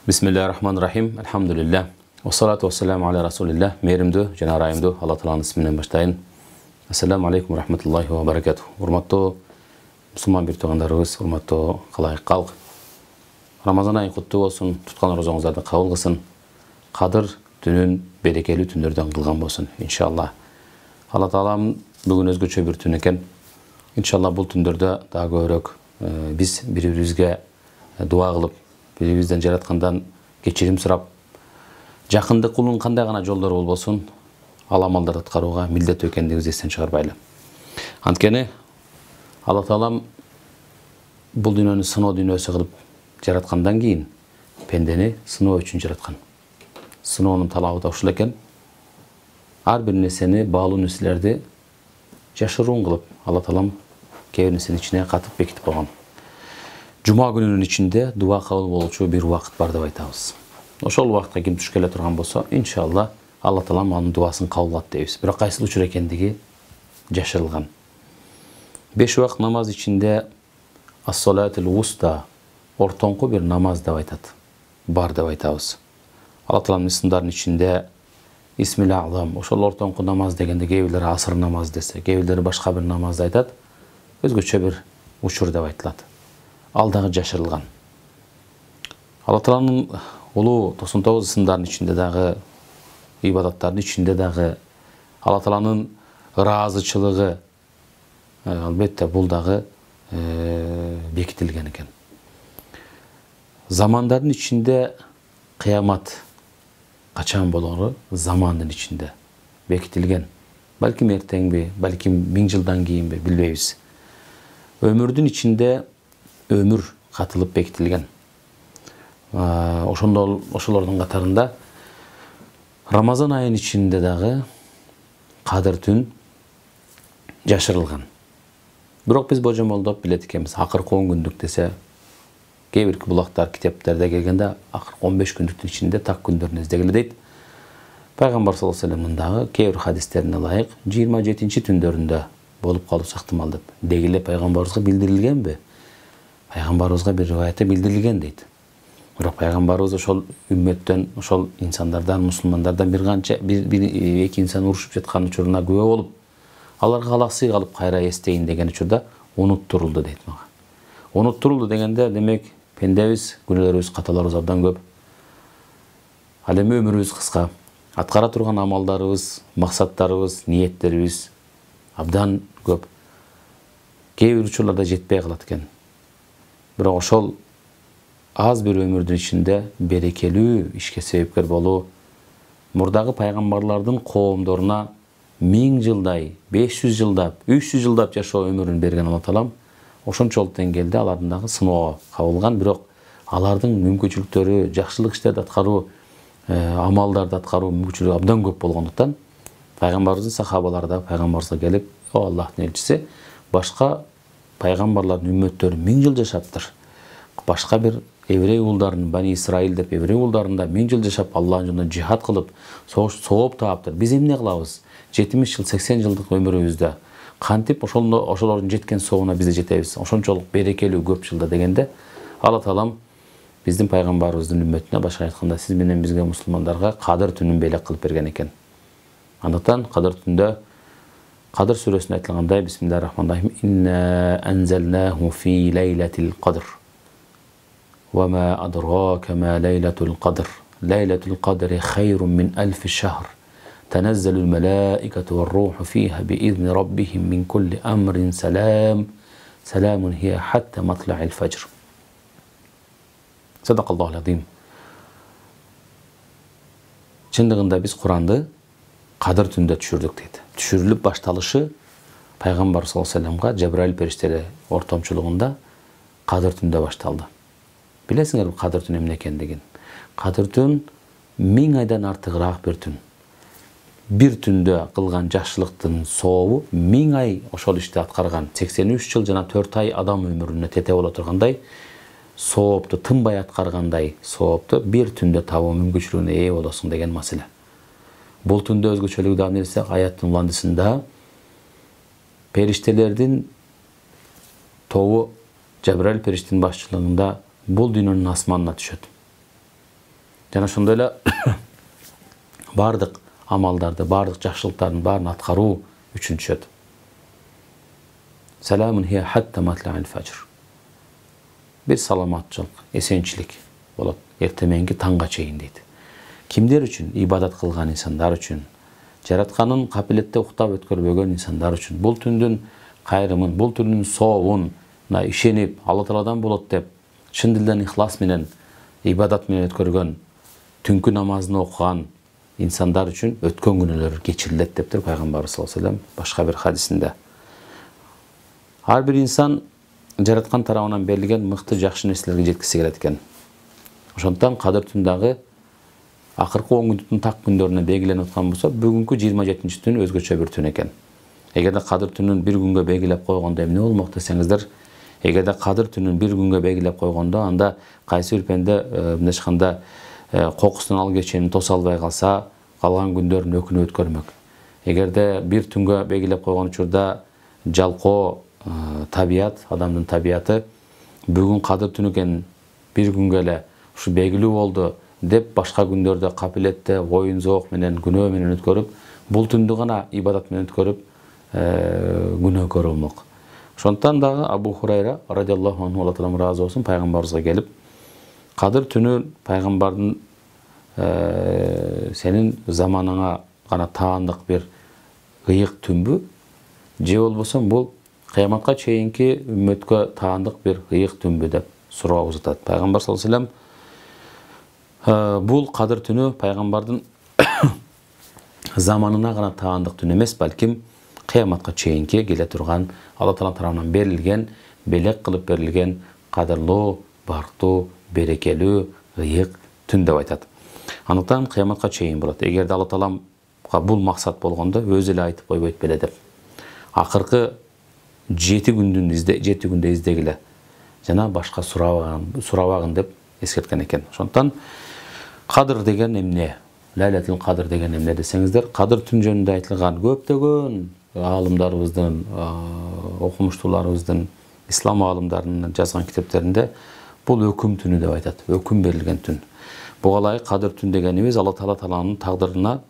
Bismillahirrahmanirrahim. Elhamdülillah. Ve salatu ve selamu ala Resulillah. Meyrimdu, jana rayimdu. Allah Ta'ala'nın isminden başlayın. Assalamu alaikum ve rahmetullahi ve berekatuhu. Hurmatlı Müslüman bir tuğanlarımız, hurmatlı kalayık kalk. Ramazan ayı kutlu olsun, tutkan rozağınızlarda kabul kılsın. Kadir tünün berekeli tünlerden kılgan olsun inşallah. Allah Ta'ala'nın bugün özgürçe bir tün eken. İnşallah bu tünlerde daha görük biz birbirimizge dua kılıp, birbirimizden jaratkandan geçirim sırap, жақынды кулун кандай гана жолдор болбосун ал амалдарды аткарууга милдет экендигибизди эстен чыгарбайлы. Анткени Алла Таалам бул дүйнөнү сыноо дүйнөсү кылып жараткандан кийин пендени сыноо үчүн жараткан. Сыноонун талабы да ушул экен. Ар бир нерсени, баалуу нерселерди жашыруун кылып Алла Таалам кээ бир нерсенин ичине катып бекитип койгон. Жума күнүнүн ичинде дуа кабыл болуучу бир убакыт бар деп айтабыз. Ошол убакытка ким туш келе турган болсо, иншалла Алла Таалам анын дуасын кабыл кылат дейбиз. Бирок кайсыл учур экендиги жашырылган. 5 убакыт намаз ичинде ас-салатул уста, ортоңку бир намаз деп айтат. Бар деп айтабыз. Алла Тааланын исымдарынын ичинде Исмил А'зам, ошол ортоңку намаз дегенде кээ бирлери асыр намаз десе, кээ бирлери башка бир намазды айтат. Өзгөчө бир учур деп айтылат. Ал дагы жашырылган. Алла Тааланын улуу 99 ысымдарынын ичинде дагы, ибадаттардын ичинде дагы Алла Тааланын ыраазычылыгы албетте бул дагы бекитилген экен. Замандардын ичинде кыямат качан болору замандын ичинде бекитилген. Балким эртеңби, балким 1000 жылдан кийинби билбейбиз. Өмүрдүн ичинде өмүр катылып бекитилген. Ошолордун катарында Рамазан айынын ичинде дагы кадыр түн жашырылган. Бирок биз божомолдоп билет экенбиз. Акыркы 10 күндүк десе, кээ бир булактар китептерде келгенде акыркы 15 күндүктүн ичинде так күндөрүн издегиле дейт. Пайгамбар саллаллаху алейхи вассаламдын дагы кээ бир хадистерине ылайык 27-түндөрүндө болуп калуусу ыктымал деп. Дегиле пайгамбарыбызга билдирилгенби? Пайгамбарыбызга бир риваятта билдирилген дейт. Бирок пайгамбарыбыз ошол үммөттөн, ошол инсандардан, мусулмандардан бир канча эки инсан урушуп жаткан учуруна күбө болуп, аларга алаксый калып кайра эстейин деген учурда унуттурулду дейт мага. Унуттурулду дегенде демек пендебиз, күнөөлөрүбүз, каталарыбыз абдан көп. Ал эми өмүрүбүз кыска. Аткара турган амалдарыбыз, максаттарыбыз, ниеттерибиз абдан көп. Кээ бир учурларда жетпей калат экен. Бирок ошол аз бир өмүрдүн ичинде берекелүү ишке себепкер болуу, мурдагы пайгамбарлардын коомдоруна 1000 жылдай, 500 жылдап, 300 жылдап жашоо өмүрүн берген Алла Таалам ошончолук деңгээлде алардын дагы сыноого кабылган. Бирок алардын мүмкүнчүлүктөрү, жакшылык иштерди аткаруу, амалдарды аткаруу мүмкүнчүлүгү абдан көп болгондуктан пайгамбарыбыздын сахабалары да пайгамбарыбызга келип, "О Аллахтын элчиси, башка пайгамбарлардын үммөттөрү 1000 жыл жашаптыр. Башка бир еврей уулдарын, Бани Исраил деп еврей уулдарында 1000 жыл жашап, Аллахтын жолунда жихад кылып, сооп таптыр. Биз эмне кылабыз? 70 жыл, 80 жылдык өмүрүбүздө кантип ошолордун жеткен соогуна биз да жетебиз? Ошончолук берекелүү көп жылда дегенде Алла Таалам биздин пайгамбарыбыздын үммөтүнө башка айтканда сиз менен бизге мусулмандарга кадыр түнүн белек кылып берген экен. Андыктан кадыр түндө Кадыр сүрөсүндө айтылгандай Бисмиллахир-рахманир-рахим инна анзалнаху фи лейлатил кадр ва ма адрака ма лейлатул кадр лейлатул кадри хайрун мин альфи шахр танаzzalul malaikatu var-ruhu fiha bi'izni rabbihim min kulli amrin salamun hiya hatta matla'il fajr. Sadaqallahu azim. Чындыгында биз Куранды кадыр түндө түшүрдүк дейт. Түшүрүлүп башталышы пайгамбар саллаллаху алейхи вассаламга Жабраил периштеде ортомчулугунда кадыр түндө башталды. Билесиңерби кадыр түн эмне экендигин? Кадыр түн 1000 айдан артыгыраак бир түн. Бир түндө кылган жакшылыктын сообу 1000 ай ошол ишти аткарган 83 жыл жана 4 ай адам өмүрүнө тете боло тургандай соопту тынбай аткаргандай соопту бир түндө табуу мүмкүнчүлүгүнө ээ болосуң деген маселе. Бул түндө өзгөчөлүгү да нерсе аяттын уландысында периштелердин тобу Жабраил периштенин башчылыгында бул дүйнөнүн асманына түшөт. Жана ошондой эле бардык амалдарды, бардык жакшылыктардын баарын аткаруу үчүн түшөт. Саламун хия хатта матла'ил фажр. Bir саламатчылык, эсенчилик болот эртеменги таңга чейин дейт. Кимдер үчүн? Ибадат кылган инсандар үчүн, жаратканын капилетте уктап өткөрбөгөн инсандар үчүн. Бул түндүн кайрымын, бул түндүн сообуна ишенип, Алла Тааладан болот деп, чын дилден ихлас менен, ибадат менен өткөргөн, түнкү намазын окуган инсандар үчүн өткөн күнөөлөр кечирилет дептир пайгамбарыбыз саллаллаху алейхи ва саллям башка бир хадисинде. Ар бир инсан жараткан тарабынан берилген мыкты жакшы нерселерге жеткиси келет экен. Ошондуктан кадыр түн дагы акыркы 10 күндүн так күндөрүнө белгиленип аткан болсо, бүгүнкү 27-чи түн өзгөчө бир түн экен. Эгерде кадыр түнүн bir күнгө белгилеп койгондо эмне болмок десеңиздер, эгерде кадыр түнүн bir күнгө белгилеп койгондо, анда кайсы бир пенде мындай айтканда кокусун ал кечени тоса албай калса, калган күндөрүн өкүнүп өткөрмөк. Эгерде bir түнгө белгилеп койгон учурда жалкоо табият, адамдын табияты бүгүн кадыр түнү экен, bir күнгө эле ушу белгилүү болду деп башка күндөрдө капилетте, оюн зоок менен, күнөө менен өткөрүп, бул түндү гана ибадат менен өткөрүп, күнөө көрүлмөк. Ошондуктан дагы Абу Хурайра радиаллаху анху, Алла Таалам ыраазы болсун, пайгамбарыбызга келип, кадыр түнү пайгамбардын сенин заманыңа гана таандык бир ыйык түнбү, же болбосо бул кыяматка чейинки үммөткө таандык бир ыйык түнбү деп суроо узатат. Пайгамбар саллаллаху алейхи ва саллям бул кадыр түнү пайгамбардын заманына гана таандык түн эмес, балким кыяматка чейинки келе турган Алла Таала тарабынан берилген, белек кылып берилген кадырлуу, барктуу, берекелүү, ыйык түн деп айтат. Андыктан кыяматка чейин болот. Эгерде Алла Тааламга бул максат болгондо өзү эле айтып койбойт беле деп. Акыркы 7 күндө издегиле жана башка сурабагын деп эскерткен экен. Ошондуктан кадыр деген эмне? Лайлатул кадыр деген эмне десеңиздер, кадыр түн жөнүндө айтылган көптөгөн аалымдарыбыздын, окумуштууларыбыздын, ислам аалымдарынын жазган китептеринде бул өкүм түнү деп айтат. Өкүм берилген түн. Буга ылайык кадыр түн дегенибиз Алла Тааланын тагдырына,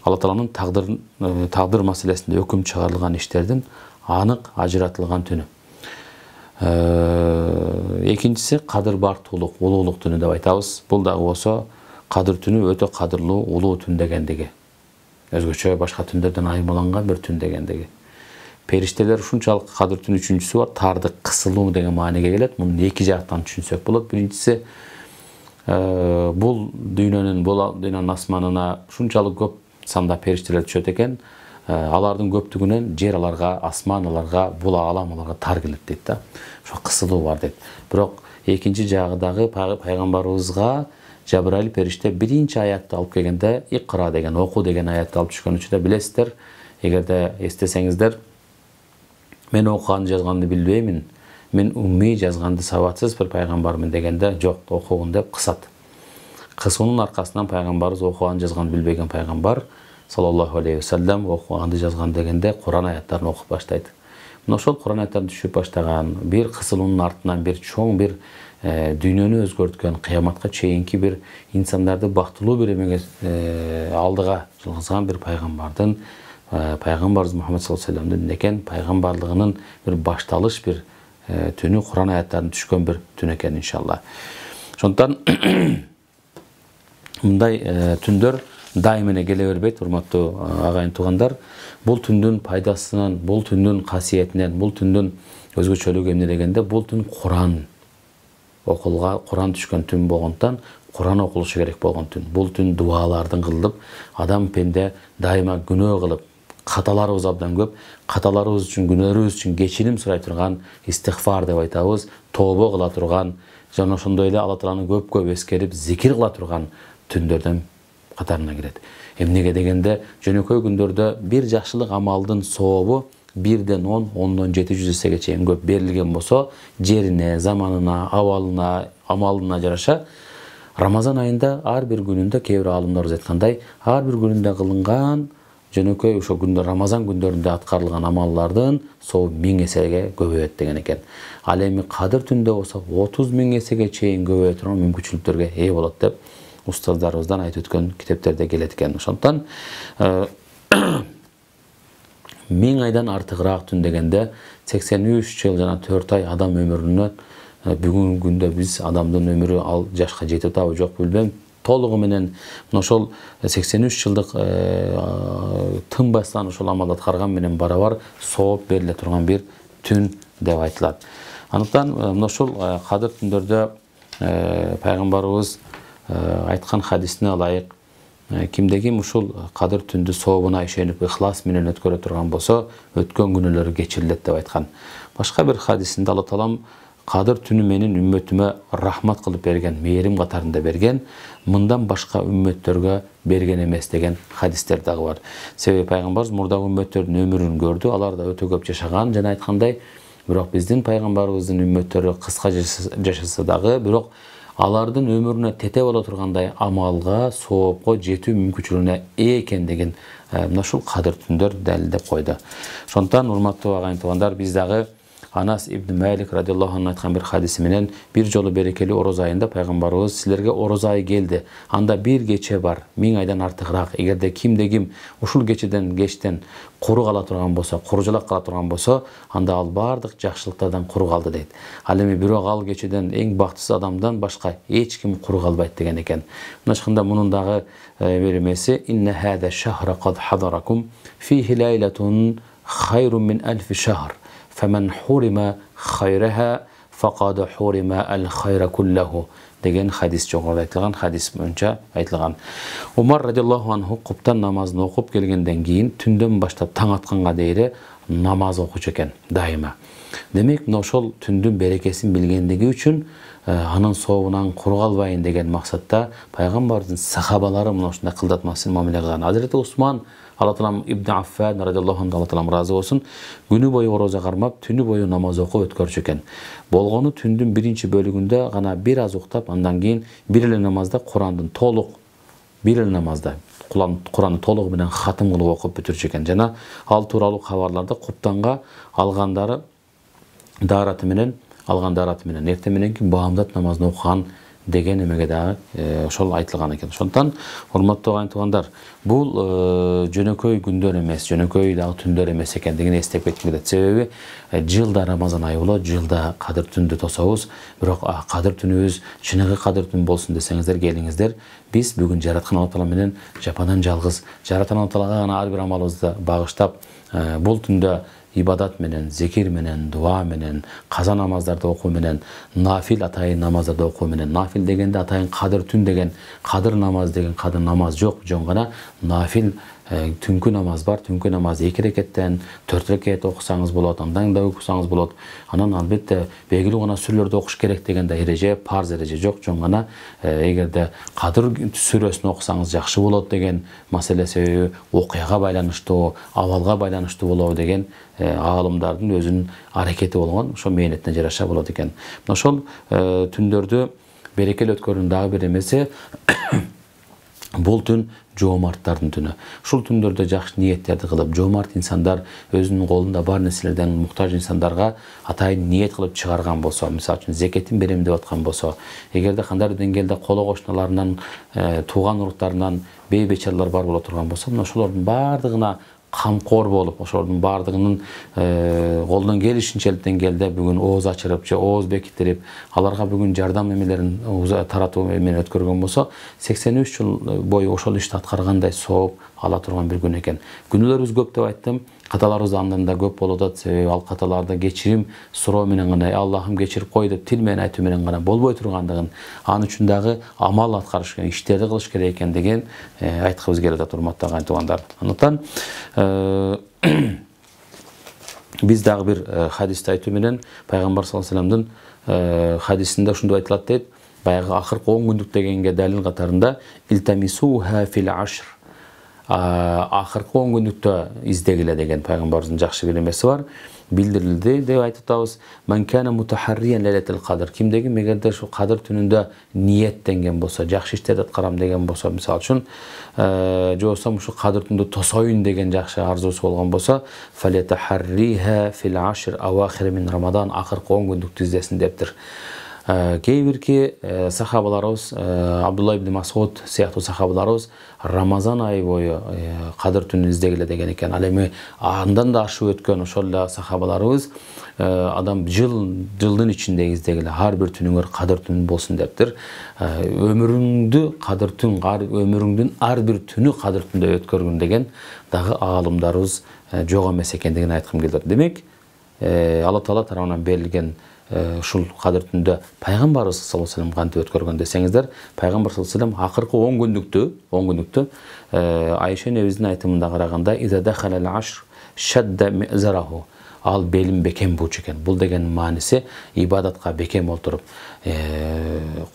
Алла Тааланын тагдыр маселесинде өкүм чыгарылган иштердин анык ажыратылган түнү. Экинчиси кадыр бартуулук, улуулук түнү деп айтабыз. Бул дагы болсо кадыр түнү өтө кадырлуу, улуу түн дегендиги. Өзгөчө башка түндөрдөн айырмаланган бир түн дегендиги. Периштелер ушунчалык кадыр түнү үчүнчүсү бар, тардык, кысылуу деген маанеге келет. Муну эки жактан түшүнсөк болот. Биринчиси бул дүйнөнүн асманына ушунчалык көп санда периштелер түшөт экен. Алардын көптүгүнөн жер аларга, асман аларга, бул аалам аларга тар келет дейт да. Ошо кысылуу бар дейт. Бирок экинчи жагы дагы пайгамбарыбызга Жабраил периште биринчи аятты алып келгенде, Икра деген, оку деген аятты алып түшкөн учурда билесиздер, эгерде эстесеңиздер, мен окуганды жазганды билбеймин, мен умми жазганды сабатсыз бир пайгамбармын дегенде, жок, окугун деп кысат. Кысуунун аркасынан пайгамбарыбыз окуганды жазганды билбеген пайгамбар саллаллаху алейхи ва саллям окуганды жазган дегенде Куран аяттарын окуп баштайт. Мына ошол Куран аяттарын түшүп баштаган, бир кысылуунун артынан бир чоң бир дүйнөнү өзгөрткөн, кыяматка чейинки бир инсандарды бактылуу бир эмеге алдыга жылгызган бир пайгамбардын, пайгамбарыбыз Мухаммад саллаллаху алейхи ва саллямдын экен пайгамбарлыгынын бир башталыш бир түнү, Куран аяттарын түшкөн бир түн экен иншалла. Ошондуктан мындай түндөр дайым эле келе бербейт, урматтуу агайын туугандар. Бул түндүн пайдасынан, бул түндүн касиетинен, бул түндүн өзгөчөлүгү эмне дегенде, бул түн Куран окулга, Куран түшкөн түн болгондуктан Куран окулушу керек болгон түн. Бул түн дуалардын кылып, адам пенде дайыма күнөө кылып, каталарыбыз абдан көп, каталарыбыз үчүн, күнөөрүбүз үчүн кечирим сурай турган, истигфар деп айтабыз, тообо кыла турган, жана ошондой эле Алла Тааланы көп эскерип, зикир кыла турган түндөрдөн катарына кирет. Эмнеге дегенде, жөнөкөй күндөрдө бир жакшылык амалдын сообу 1-ден 10, 10-дон 700 эсеге чейин көп берилген болсо, жерине, заманына, абалына, амалына жараша, Рамазан айында ар бир күнүндө, кээ бир аалымдар айткандай, ар бир күнүндө кылынган жөнөкөй ошо күндө Рамазан күндөрүндө аткарылган амалдардын сообу 1000 эсеге көбөйөт деген экен. Ал эми кадыр түндө болсо 30 000 эсеге чейин көбөйө турган мүмкүнчүлүктөргө ээ болот деп устаздарыбыздан айтып өткөн китептерде келет экен. Ошондон 1000 айдан артыгыраак түн дегенде 83 жыл жана 4 ай адам өмүрүнө бүгүнкү күндө биз адамдын өмүрү ал жашка жетип атабы жок билбейм. Толугу менен ошол 83 жылдык тынбастан ошол амал аткарган менен барабар сооп бериле турган бир түн деп айтылат. Андыктан ошол кадыр түндөрдө пайгамбарыбыз айткан хадисине ылайык кимде ким ушул кадыр түндү сообуна ишенип ыхлас менен өткөрө турган болсо өткөн күнөөлөрү кечирилет деп айткан. Башка бир хадисинде Алла Таалам кадыр түнү менин үммөтүмө рахмат кылып берген, мээрим катарында берген, мындан башка үммөттөргө берген эмес деген хадистер дагы бар. Себеби пайгамбарыбыз мурдагы үммөттөрдүн өмүрүн көрдү, алар да өтө көп жашаган жана айткандай, бирок биздин пайгамбарыбыздын үммөттөрү кыска жашаса дагы, бирок алардын өмүрүнө тете боло тургандай амалга, соопко жетүү мүмкүнчүлүгүнө ээ экендигин ушул кадыр түндөр далилдеп койду. Ошондон урматтуу агайын туугандар, биз дагы Анас ибн Малик радиаллаху анху айткан бир хадиси менен бир жолу берекелүү ороз айында пайгамбарыбыз силерге ороз айы келди. Анда бир кече бар, 1000 айдан артыгыраак. Эгерде кимде ким ушул кечтен куру кала турган болсо, куружалак кала турган болсо, анда ал бардык жакшылыктардан куру калды дейт. Ал эми бирок ал кечеден эң бактысыз адамдан башка эч ким куру калбайт деген экен. Мынашкында мунун дагы бир эмеси инна хада шахра кад хадаракум фихи лайлатун хайрун мин алфи шахр. فَمَنْ حُرِمَ خَيْرَهَا فَقَدْ حُرِمَ الْخَيْرَ كُلَّهُ деген хадис жогоруда айтылган, хадис боюнча айтылган. Умар радиаллаху анху куптан намазын окуп келгенден кийин түндөн баштап таң атканга дейре намаз окучу экен дайыма. Демек, ошол түндүн берекесин билгендиги үчүн анын сообунан куру калбайын деген максатта пайгамбардын сахабалары мына ушундай кылдатмасын мамиле кылган. Хазирети Усман Алла Таалам ибн Аффан радиаллаху анху Алла Таалам разы болсун, күнү бою ороза кармап, түнү бою намаз окуп өткөрчү экен. Болгону түндүн биринчи бөлүгүндө гана бир аз уктап, андан кийин бир эле намазда Курандын толук бир эле намазда Куранды толугу менен хатым кылып окуп бүтүрчү экен. Жана ал тууралуу кабарларды куптанга алгандары дараты менен эртең мененки баамдат намазын окуган деген эмеге дагы ошол айтылган экен. Ошондон урматтуу агайын туугандар, бул жөнөкөй күндөр эмес, жөнөкөй дагы түндөр эмес экендигин эстеп кетким келет. Себеби жылда Рамазан айы болот, жылда кадыр түндү тособуз, бирок кадыр түнүбүз чыныгы кадыр түн болсун десеңиздер, келиңиздер. Биз бүгүн жараткан Алла Таала менен жападан жалгыз, жараткан Алла Таалага гана ар бир амалыбызды багыштап, бул түндө ибадат менен, зикир менен, дуа менен, каза намаздарды окуу менен, нафил атайын намаздарды окуу менен, нафил дегенде атайын кадыр түн деген, кадыр намаз деген кадыр намаз жок, жөн гана нафил түнкү намаз бар. Түнкү намаз 2 рекеттен 4 рекет окусаңыз болот, андан да окусаңыз болот. Анан албетте белгилүү гана сүрөлөрдү окуш керек деген да эреже, парз эреже жок, жөн гана эгерде кадыр сүрөсүн окусаңыз жакшы болот деген маселе, себеби окуяга байланыштуу, абалга байланыштуу болобу деген аалымдардын өзүнүн аракети болгон, ошо мээнетине жараша болот экен. Ошол түндөрдү берекелүү өткөрүүнүн дагы бир эмеси бул түн жоомарттардын түнү. Ушул түндөрдө жакшы ниеттерди кылып, жоомарт инсандар өзүнүн колунда бар нерселерден муктаж инсандарга атайын ниет кылып чыгарган болсо, мисалы үчүн зекетин берем деп аткан болсо, эгерде кандайдыр деңгээлде коло кошуналарынан, тууган уруктарынан бей бечаралар бар боло турган болсо, мына ошолордун баардыгына камкор болуп, ошолордун баардыгынын колдон келишинчелик деңгээлде бүгүн ооз ачырып же ооз бекиттирип, аларга бүгүн жардам эмелерин таратуу менен өткөргөн болсо, 83 жыл бою ошол ишти аткаргандай сооп ала турган бир күн экен. Күнөөлөрүбүз көп деп айттым, каталарыбыз андан да көп болуп атат, себеби ал каталарды кечирим суроо менен гана, Аллахым кечирип кой деп тил менен айтуу менен гана болбой тургандыгын, анын үчүн дагы амал аткарыш керек, иштерди кылыш керек экендигин айткыбыз келип атат, урматтуу агайын туугандар. Андыктан биз дагы бир хадисти айтуу менен пайгамбар саллаллаху алейхи вассаламдын хадисинде ушундай айтылат дейт. Баягы акыркы 10 күндүк дегенге далил катарында илтамисуха фил ашр, акыркы 10 күндүктө издегиле деген пайгамбарыбыздын жакшы бир эмеси бар, билдирилди деп айтып атабыз. Ман кана мутахарриyan лайлатул кадр, кимдеги эгерде ушу кадыр түнүндө ниеттенген болсо, жакшы иштерди аткарам деген болсо, мисалы үчүн же болбосо ушу кадыр түндү тосоюн деген жакшы арзусу болгон болсо, фалятахарриха фил ашр авахир мин рамадан, акыркы 10 күндүктү издесин дептир. Кээ бирки сахабаларыбыз, Абдулла ибн Масуд сыяктуу сахабаларыбыз Рамазан айы бою кадыр түнүн издегиле деген экен. Ал эми андан да ашып өткөн ошол эле сахабаларыбыз адам жылдын ичинде издегиле ар бир түнүңөр кадыр түн болсун дептир. Өмүрүңдү кадыр түн, өмүрүңдүн ар бир түнү кадыр түндө өткөргүн деген дагы аалымдарыбыз жок эмес экендигин айткым келет. Демек, Алла Таала тарабынан берилген ушул кадыр түндө пайгамбарыбыз саллаллаху алейхи ва саллям кантип өткөргөн десеңиздер, пайгамбар саллаллаху алейхи ва саллям акыркы 10 күндүктү Айша энебиздин айтымында караганда иза дахалал ашр шадда мизараху, ал белин бекем буучу экен. Бул деген мааниси ибадатка бекем олтуруп,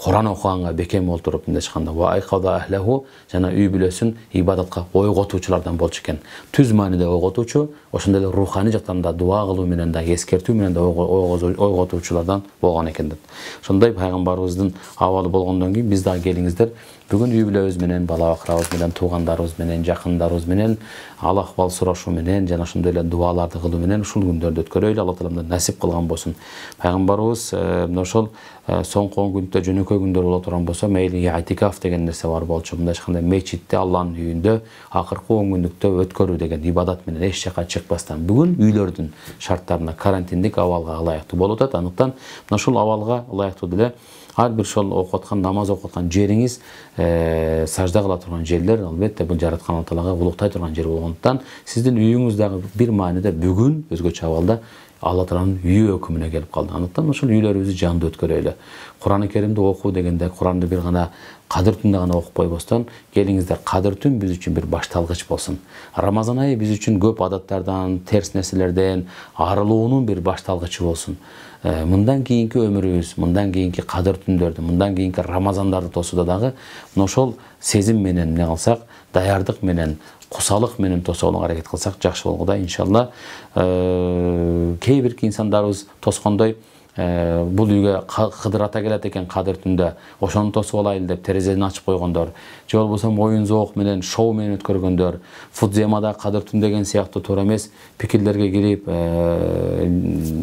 Куран окуганга бекем олтуруп мындай айтканда ва айкада ахлаху, жана үй бүлөсүн ибадатка ойготуучулардан болчу экен. Түз мааниде ойготуучу, ошондой эле руханий жактан да дуа кылуу менен да, эскертүү менен да ойготуучулардан болгон экен деп. Ошондой пайгамбарыбыздын абалы болгондон кийин биз дагы келиңиздер, бүгүн үй бүлөбүз менен, бала бакырабыз менен, туугандарыбыз менен, жакындарыбыз менен ал акыбал сурашуу менен жана ошондой эле дуаларды кылуу менен ушул күндөрдү өткөрөйлү. Алла Таалам насип кылган болсун. Пайгамбарыбыз мына ошол соңку 10 күндө жөнөкөй күндөр боло турган болсо, мейли i'tikaf деген нерсе бар болчу. Мындай айтканда мечитте, Алланын үйүндө акыркы 10 күндүктө өткөрүү деген ибадат менен эч жака чыкпастан бүгүн үйлөрдүн шарттарына, карантиндик абалга ылайыктуу болуп атат. Андыктан мына ушул абалга ылайыктуу деле ар бир ошол окуп аткан, намаз окуп аткан жериңиз, сажда кыла турган жерлер албетте бул жараткан Алла Таалага улуктай турган жер болгондуктан сиздин үйүңүз дагы бир мааниде бүгүн өзгөчө абалда Алла Тааланын үйү өкүмүнө келип калды. Андыктан ошол үйлөрүбүздү жандуу өткөрөйлү. Куран-ы Керимди окуу дегенде Куранды бир гана кадыр түндө гана окуп койбостон, келиңиздер кадыр түн биз үчүн бир башталгыч болсун. Рамазан айы биз үчүн көп адаттардан, терс нерселерден арылуунун бир башталгычы болсун. Мындан кийинки өмүрүбүз, мындан кийинки кадыр түндөрдү, мындан кийинки Рамазандарды тосууда дагы мына ошол сезим менен эмне кылсак, даярдык менен, кусалык менен тосууга аракет кылсак жакшы болгуда иншалла. Кээ бирки инсандарыбыз тоскондой бул үйгө Кыдыр ата келет экен кадыр түндө, ошону тосуп алайлы деп терезени ачып койгондор, же болбосо оюн зоок менен, шоу менен өткөргөндөр, Фудземада кадыр түн деген сыяктуу туура эмес пикирлерге кирип,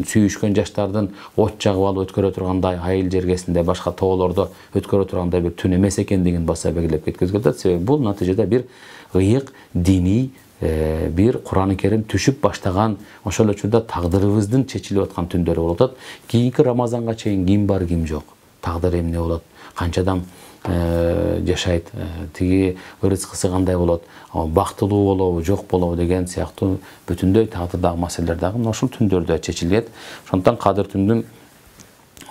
сүйүшкөн жаштардын от жагып алып өткөрө тургандай, айыл жергесинде, башка тоолордо өткөрө тургандай бир түн эмес экендигин баса белгилеп кеткизип атат. Себеби бул натыйжада бир ыйык диний бир Куран-ы Керим түшүп баштаган, ошол учурда тагдырыбыздын чечилип аткан түндөрү болуп атат. Кийинки Рамазанга чейин ким бар, ким жок, тагдыр эмне болот, канча адам жашайт, тиги рызкысы кандай болот, бактылуу болобу, жок болобу деген сыяктуу бүтүндөй тагдырдагы маселелер дагы ошол түндөрдө чечилет. Ошондуктан кадыр түндүн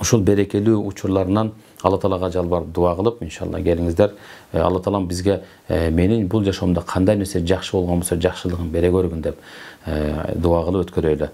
ушул берекелүү учурларынан Алла Таалага жалбарып дуа кылып, иншалла келиңиздер, Алла Таалам бизге менин бул жашоомдо кандай нерсе жакшы болгон болсо жакшылыгын бере көргүн деп дуа кылып өткөрөйлү.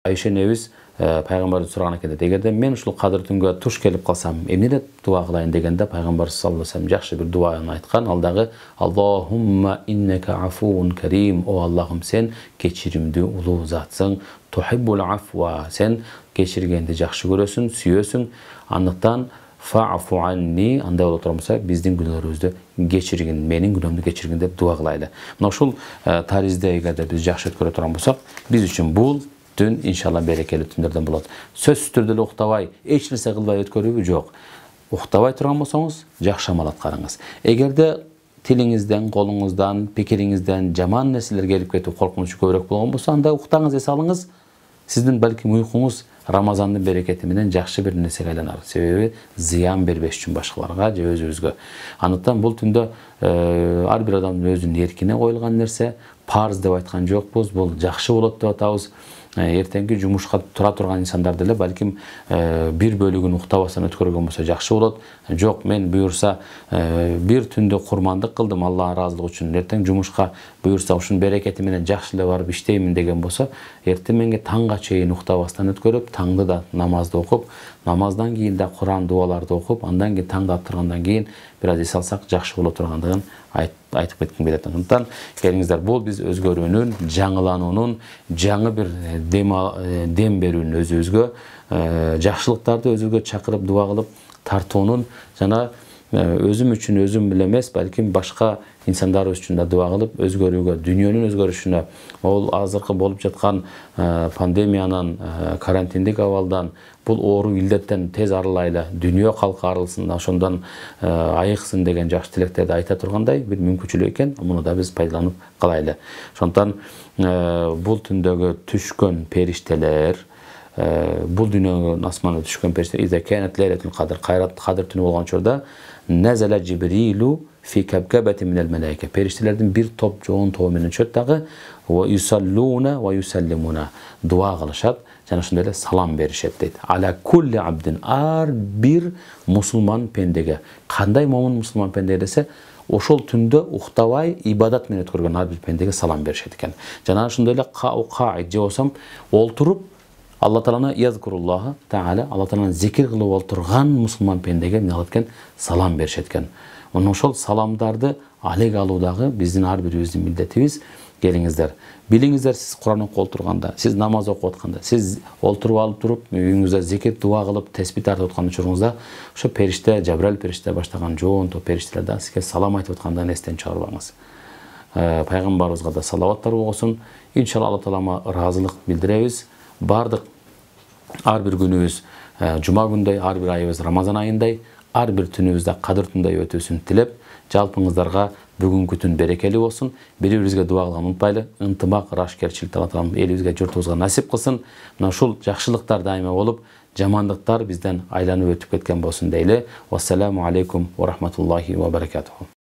Айша энебиз пайгамбарды сураган экен, эгерде мен ушул кадыр түнгө туш келип калсам, эмне деп дуа кылайын дегенде пайгамбар саллаллаху алейхи ва саллям жакшы бир дуаны айткан. Ал дагы Аллахумма иннека афуун карим, о Аллахым, сен кечиримдүү улуу затсың, тухиббул афва, сен кечиргенди жакшы көрөсүң, сүйөсүң. Андыктан фа'фу анни, андай боло турган болсо биздин күнөөлөрүбүздү кечиргин, менин күнөөмдү кечиргин деп дуа кылайлы. Мына ушул таризде эгерде биз жакшы өткөрө турган болсок, биз үчүн бул түн иншалла берекелүү түндөрдөн болот. Сөзсүз түрдө эле уктабай, эч нерсе кылбай өткөрүүбү жок. Уктабай турган болсоңуз жакшы амал аткарыңыз. Эгерде тилиңизден, колуңуздан, пикириңизден жаман нерселер келип кетүү коркунучу көбүрөөк болгон болсо, анда уктаңыз, эс алыңыз. Сиздин балким уйкуңуз Рамазандын берекети менен жакшы бир нерсеге айланар. Себеби зыян бербеш үчүн башкаларга же өзүбүзгө. Андыктан бул түндө ар бир адамдын өзүнүн эркине коюлган нерсе, парыз деп айткан жокпуз, бул жакшы болот деп атабыз. Эртеңки жумушка тура турган инсандар деле балким бир бөлүгүн уктабастан өткөргөн болсо жакшы болот. Жок, мен буюрса бир түндө курмандык кылдым Алланын ыраазылыгы үчүн, эртең жумушка буюрса ушунун берекети менен жакшы эле барып иштеймин деген болсо, эртең менге таңга чейин уктабастан өткөрүп, таңды да намазды окуп, намаздан кийин да Куран дуаларды окуп, андан кийин таңда аттыргандан кийин бир аз эс алсак жакшы боло тургандыгын айтып кетким келет. Андыктан келиңиздер, бул биз өзгөрүүнүн, жаңылануунун, жаңы бир дем берүүнүн өзүбүзгө, жакшылыктарды өзүбүзгө чакырып дуа кылып тартуунун жана özüm üçün özüm bile emес, balkim başka insanlar üçün de dua kılıp özgörүүгө, dünyanın özgörüşüne, ol azırkı bolup жаткан pandemiyanın, karantindik avaldan, bul oorу ildetten tez arılayla, dünya halkı arılsın, ошондон айыксын деген жакшы тилектерди айта тургандай bir мүмкүнчүлүк экен, муну да биз пайдаланып калайлы. Ошондон бул түндөгү түшкөн периштелер, бул дүйнөгө асманга түшкөн периштелер, изе канат лейлетул кадр, кадыр түнү болгон учурда назала Джибрилу fi kebkebetin minel melaike. Periştelerden bir top çoğun toğuminin çöttəği ve yusalluna ve yusallimuna dua kılışat. Jana şundayla salam berişet deydi. Ala kulli abdin ar bir musulman pendege. Kanday momun musulman pendege dese oşol tünde uxtabay ibadat men ötkürgen har bir pendege salam berişet eken. Jana şundayla qaid je olsam olturup Allah Teala'na yazkurullahı Teala Allah Teala'nın zikir kılıp olturgan musulman pendege ne alıpken salam berişetken. Onun ошол salamdardı алек алуудагы биздин ар бирибиздин милдетибиз. Келиңиздер. Билиңиздер, siz Kur'an окуп отурганда, siz намаз окуп атканда, siz олтуруп алып туруп, үйүңүздө зикир дуа кылып, теспих тартып аткан учуруңузда, ошо периште, Жабраил периште баштаган жоон топ периштелерден сизге салам айтып аткандан эстен чыгарбаңыз. Пайгамбарыбызга да салаваттар болгосун. Иншалла Алла Таалама ыраазылык билдиребиз. Бардык ар бир күнүбүз жума күндөй, ар бир айыбыз Рамазан айындай, ар бир түнүбүздө кадыр түндөй өтүүсүн тилеп, жалпыңыздарга бүгүнкү түн берекелүү болсун. Бири-бирибизге дуа кылганды унутпайлы. Ынтымак, ырашкерчилик Алла Таалам элибизге, журтубузга насип кылсын. Мына ушул жакшылыктар дайыма болуп, жамандыктар бизден айланып өтүп кеткен болсун дейли. Вассаламу алейкум ва рахматуллахи ва баракатуху.